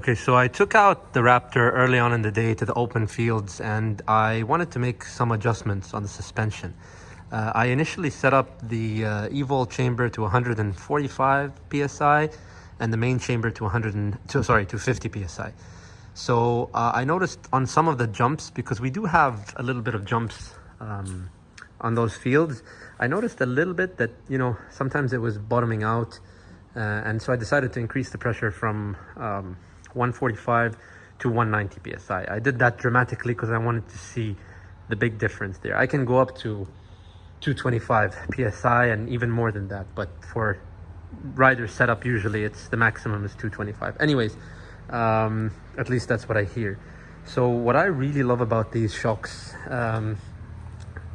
Okay, so I took out the Raptor early on in the day to the open fields and I wanted to make some adjustments on the suspension. I initially set up the evol chamber to 145 psi and the main chamber to 250 psi. So I noticed on some of the jumps, because we do have a little bit of jumps on those fields, I noticed a little bit that, you know, sometimes it was bottoming out, and so I decided to increase the pressure from 145 to 190 psi. I did that dramatically because I wanted to see the big difference there. I can go up to 225 psi and even more than that, but for rider setup usually it's the maximum is 225. Anyways, at least that's what I hear. So what I really love about these shocks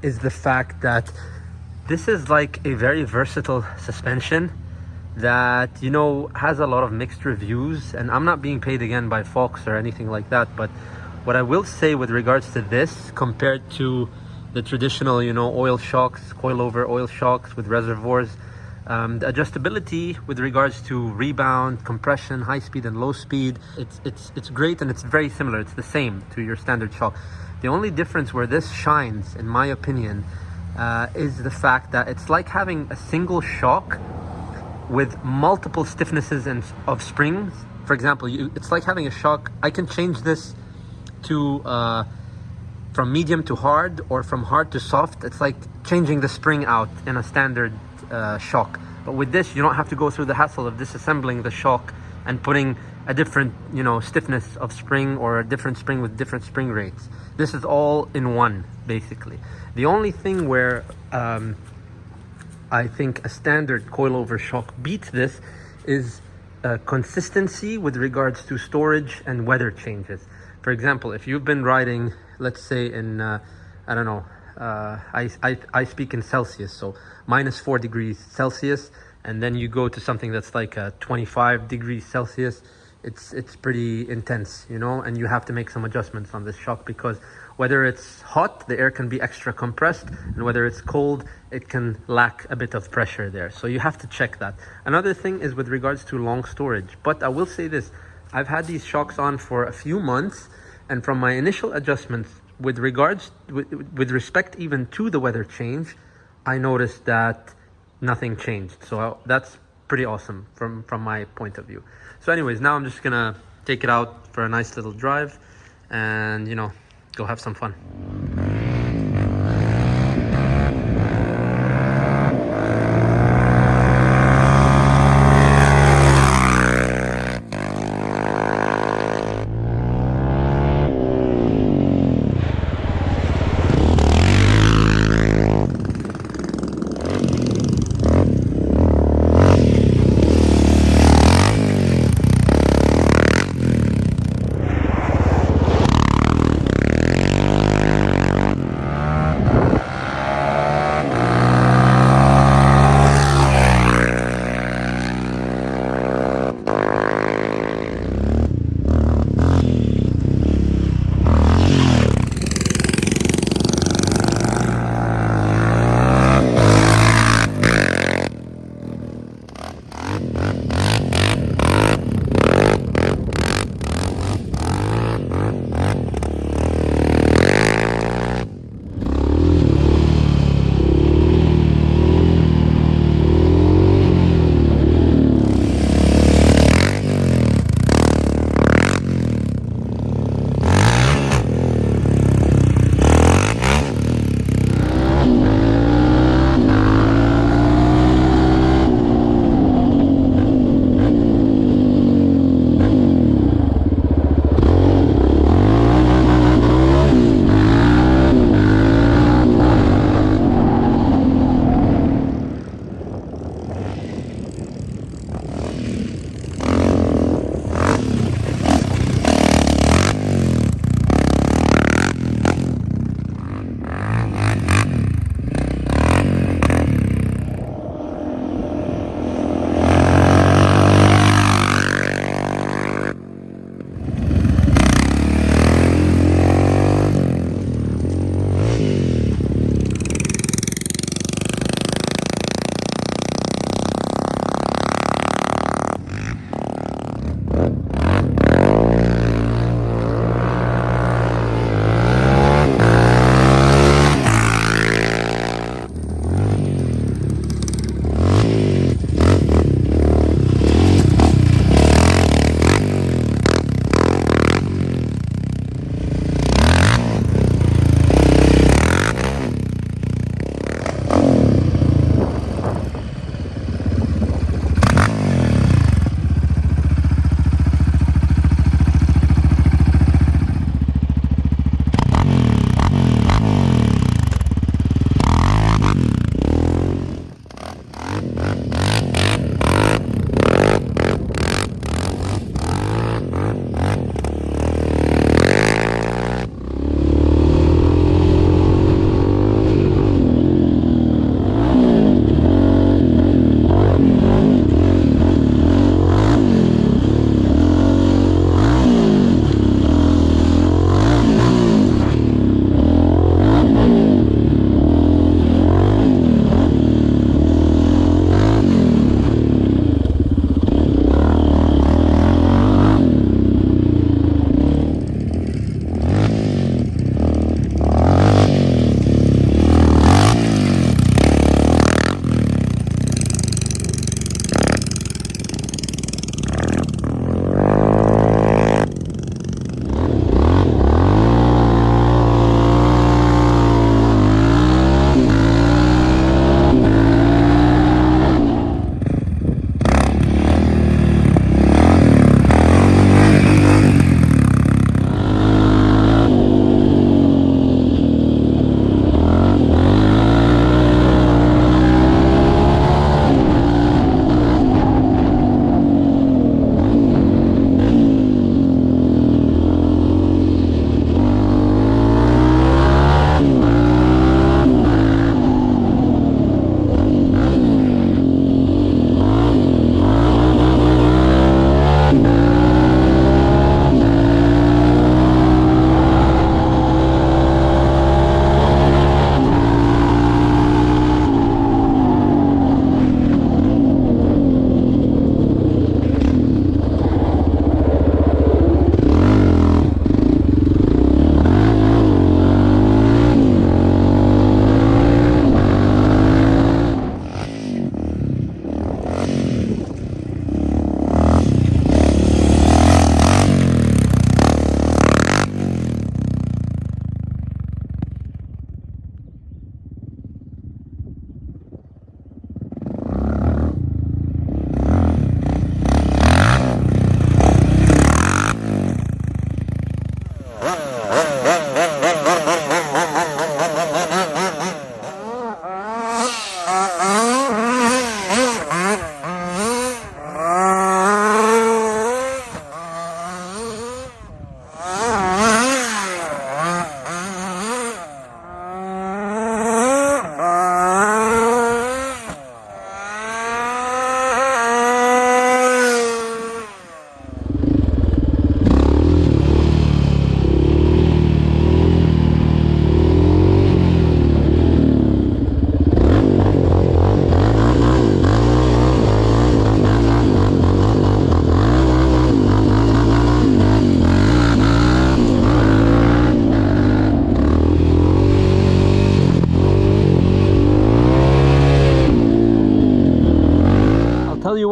is the fact that this is like a very versatile suspension that, you know, has a lot of mixed reviews, and I'm not being paid again by Fox or anything like that, but what I will say with regards to this compared to the traditional, you know, oil shocks, coilover oil shocks with reservoirs, the adjustability with regards to rebound, compression, high speed and low speed, it's great, and it's very similar. It's the same to your standard shock. The only difference where this shines, in my opinion, is the fact that it's like having a single shock with multiple stiffnesses and of springs. For example, it's like having a shock. I can change this to from medium to hard or from hard to soft. It's like changing the spring out in a standard shock. But with this, you don't have to go through the hassle of disassembling the shock and putting a different, you know, stiffness of spring or a different spring with different spring rates. This is all in one, basically. The only thing where I think a standard coilover shock beats this is consistency with regards to storage and weather changes. For example, if you've been riding, let's say in, I don't know, I speak in Celsius, so -4 degrees Celsius, and then you go to something that's like 25 degrees Celsius, it's pretty intense, you know, and you have to make some adjustments on this shock, because whether it's hot, the air can be extra compressed, and whether it's cold, it can lack a bit of pressure there. So you have to check that. Another thing is with regards to long storage. But I will say this, I've had these shocks on for a few months, and from my initial adjustments with regards, with respect even to the weather change, I noticed that nothing changed. So that's pretty awesome from my point of view. So anyways, now I'm just gonna take it out for a nice little drive and, you know, go have some fun.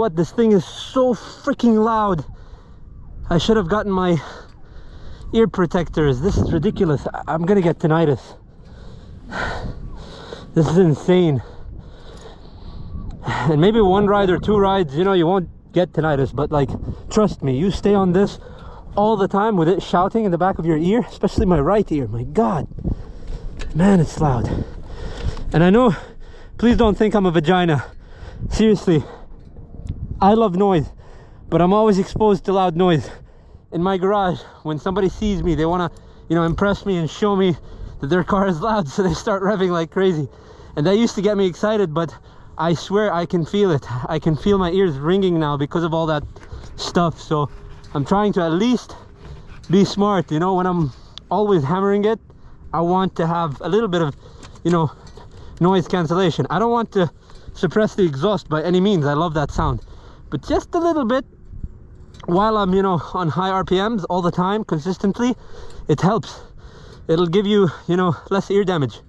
what, this thing is so freaking loud. I should have gotten my ear protectors. This is ridiculous. I'm gonna get tinnitus. This is insane. And maybe one ride or two rides, you know, you won't get tinnitus, but like, trust me, you stay on this all the time with it shouting in the back of your ear, especially my right ear. My God, man, it's loud. And I know, please don't think I'm a vagina. Seriously, I love noise, but I'm always exposed to loud noise. In my garage, when somebody sees me, they want to, you know, impress me and show me that their car is loud, so they start revving like crazy. And that used to get me excited, but I swear I can feel it. I can feel my ears ringing now because of all that stuff. So I'm trying to at least be smart, you know. When I'm always hammering it, I want to have a little bit of, you know, noise cancellation. I don't want to suppress the exhaust by any means. I love that sound, but just a little bit while I'm, you know, on high RPMs all the time consistently, it helps. It'll give you, you know, less ear damage.